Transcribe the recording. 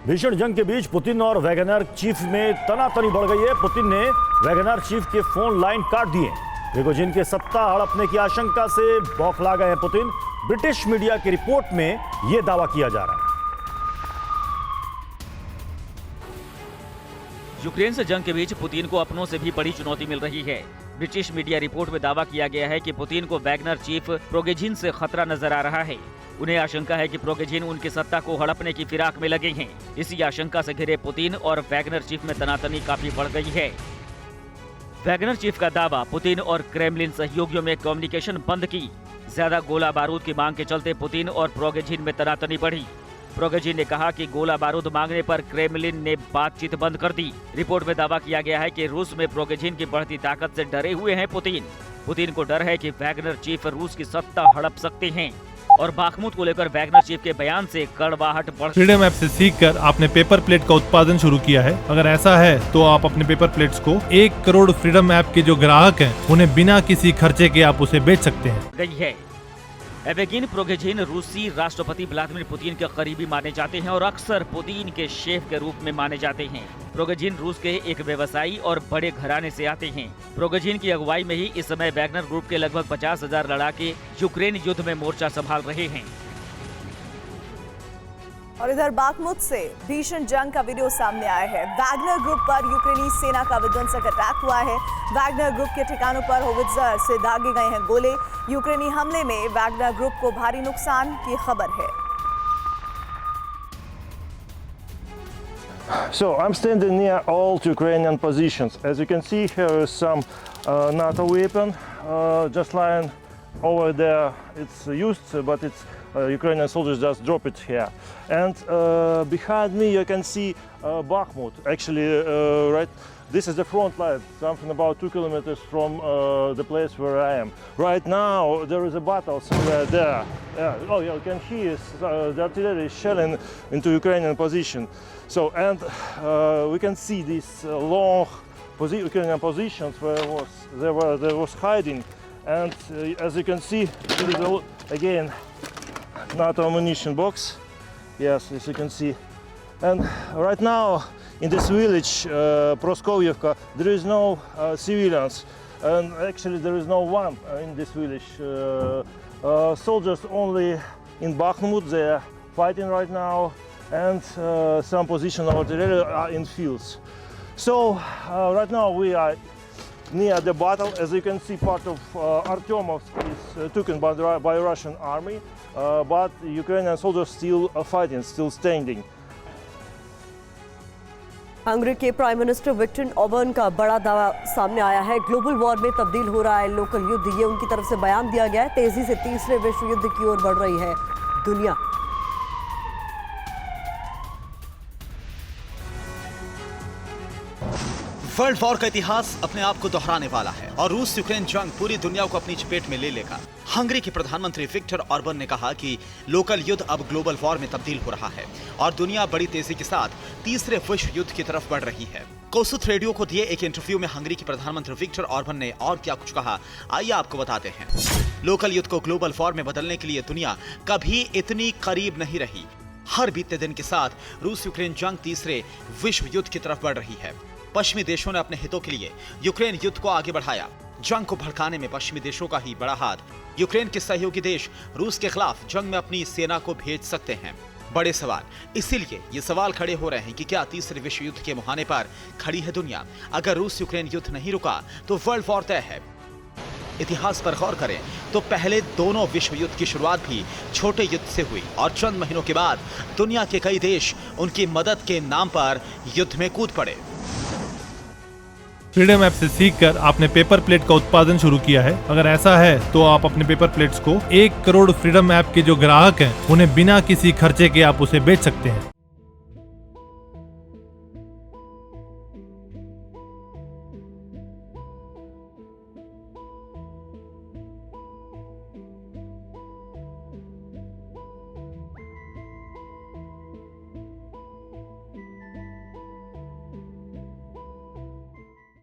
भीषण जंग के बीच पुतिन और वैगनर चीफ में तनातनी बढ़ गई है। पुतिन ने वैगनर चीफ के फोन लाइन काट दिए। प्रिगोजिन के सत्ता हड़पने की आशंका से बौखला गए हैं पुतिन। ब्रिटिश मीडिया की रिपोर्ट में यह दावा किया जा रहा है। यूक्रेन से जंग के बीच पुतिन को अपनों से भी बड़ी चुनौती मिल रही है। ब्रिटिश मीडिया रिपोर्ट में दावा किया गया है कि पुतिन को वैगनर चीफ प्रिगोजिन से खतरा नजर आ रहा है। उन्हें आशंका है कि प्रिगोजिन उनकी सत्ता को हड़पने की फिराक में लगे हैं। इसी आशंका से घिरे पुतिन और वैगनर चीफ में तनातनी काफी बढ़ गई है। वैगनर चीफ का दावा, पुतिन और क्रेमलिन सहयोगियों में कम्युनिकेशन बंद की। ज्यादा गोला बारूद की मांग के चलते पुतिन और प्रिगोजिन में तनातनी बढ़ी। प्रिगोजिन ने कहा कि गोला बारूद मांगने पर क्रेमलिन ने बातचीत बंद कर दी। रिपोर्ट में दावा किया गया है कि रूस में प्रिगोजिन की बढ़ती ताकत से डरे हुए हैं पुतिन को डर है कि वैगनर चीफ रूस की सत्ता हड़प सकते हैं और बाखमुत को लेकर वैगनर चीफ के बयान से कड़वाहट बढ़। फ्रीडम ऐप से सीखकर आपने पेपर प्लेट का उत्पादन शुरू किया है? अगर ऐसा है तो आप अपने पेपर प्लेट्स को 1 करोड़ फ्रीडम ऐप के जो ग्राहक हैं उन्हें बिना किसी खर्चे के आप उसे बेच सकते हैं। गई है। एवेगिन प्रिगोजिन रूसी राष्ट्रपति व्लादिमीर पुतिन के करीबी माने जाते हैं और अक्सर पुतिन के शेफ के रूप में माने जाते हैं। प्रिगोजिन रूस के एक व्यवसायी और बड़े घराने से आते हैं। प्रिगोजिन की अगुवाई में ही इस समय वैगनर ग्रुप के लगभग 50,000 लड़ाके यूक्रेन युद्ध में मोर्चा संभाल रहे हैं। और इधर बाखमुत से भीषण जंग का वीडियो सामने आया है। वैगनर ग्रुप पर यूक्रेनी सेना का विध्वंसक अटैक हुआ है। वैगनर ग्रुप के ठिकानों पर होवित्जर से दागे गए हैं गोले। यूक्रेनी हमले में वैगनर ग्रुप को भारी नुकसान की खबर है। So I'm standing near all Ukrainian positions. As you can see, here is some NATO weapon just lying over there. It's used, but it's Ukrainian soldiers just drop it here. And behind me you can see Bakhmut. Actually, right, this is the front line, something about 2 kilometers from the place where I am. Right now there is a battle somewhere there. Oh, yeah, you can hear the artillery shelling into Ukrainian position. So, and we can see these long Ukrainian positions where there was hiding. And as you can see, there is again NATO ammunition box. Yes, as you can see. And right now in this village, Proskovyevka, there is no civilians. And actually there is no one in this village. Soldiers only in Bakhmut, they are fighting right now. And some position of artillery are in fields. So right now we are near the battle. As you can see, part of Artyomovsk is taken by Russian army, but Ukrainian soldiers still fighting, still standing. Hungary के prime minister Victor Orban का बड़ा दावा सामने आया है। Global war में तब्दील हो रहा है लोकल युद्ध, ये उनकी तरफ से बयान दिया गया है। तेजी से तीसरे विश्व युद्ध की ओर बढ़ रही है दुनिया। वर्ल्ड वॉर का इतिहास अपने आप को दोहराने वाला है और रूस यूक्रेन जंग पूरी दुनिया को अपनी चपेट में ले लेगा। हंगरी के प्रधानमंत्री विक्टर ऑर्बन ने कहा कि लोकल युद्ध अब ग्लोबल वॉर में तब्दील हो रहा है और दुनिया बड़ी तेजी के साथ तीसरे विश्व युद्ध की तरफ बढ़ रही है। कोसुत रेडियो को दिए एक इंटरव्यू में हंगरी के प्रधानमंत्री विक्टर ऑर्बन ने और क्या कुछ कहा, आइए आपको बताते हैं। लोकल युद्ध को ग्लोबल वॉर में बदलने के लिए दुनिया कभी इतनी करीब नहीं रही। हर बीते दिन के साथ रूस यूक्रेन जंग तीसरे विश्व युद्ध की तरफ बढ़ रही है। पश्चिमी देशों ने अपने हितों के लिए यूक्रेन युद्ध को आगे बढ़ाया। जंग को भड़काने में पश्चिमी देशों का ही बड़ा हाथ। यूक्रेन के सहयोगी देश रूस के खिलाफ जंग में अपनी सेना को भेज सकते हैं। बड़े सवाल, इसीलिए ये सवाल खड़े हो रहे हैं कि क्या तीसरे विश्व युद्ध के मुहाने पर खड़ी है दुनिया? अगर रूस यूक्रेन युद्ध नहीं रुका तो वर्ल्ड वॉर तय है। इतिहास पर गौर करें तो पहले दोनों विश्व युद्ध की शुरुआत भी छोटे युद्ध से हुई और चंद महीनों के बाद दुनिया के कई देश उनकी मदद के नाम पर युद्ध में कूद पड़े। फ्रीडम ऐप से सीखकर आपने पेपर प्लेट का उत्पादन शुरू किया है? अगर ऐसा है तो आप अपने पेपर प्लेट्स को 1 करोड़ फ्रीडम ऐप के जो ग्राहक हैं उन्हें बिना किसी खर्चे के आप उसे बेच सकते हैं।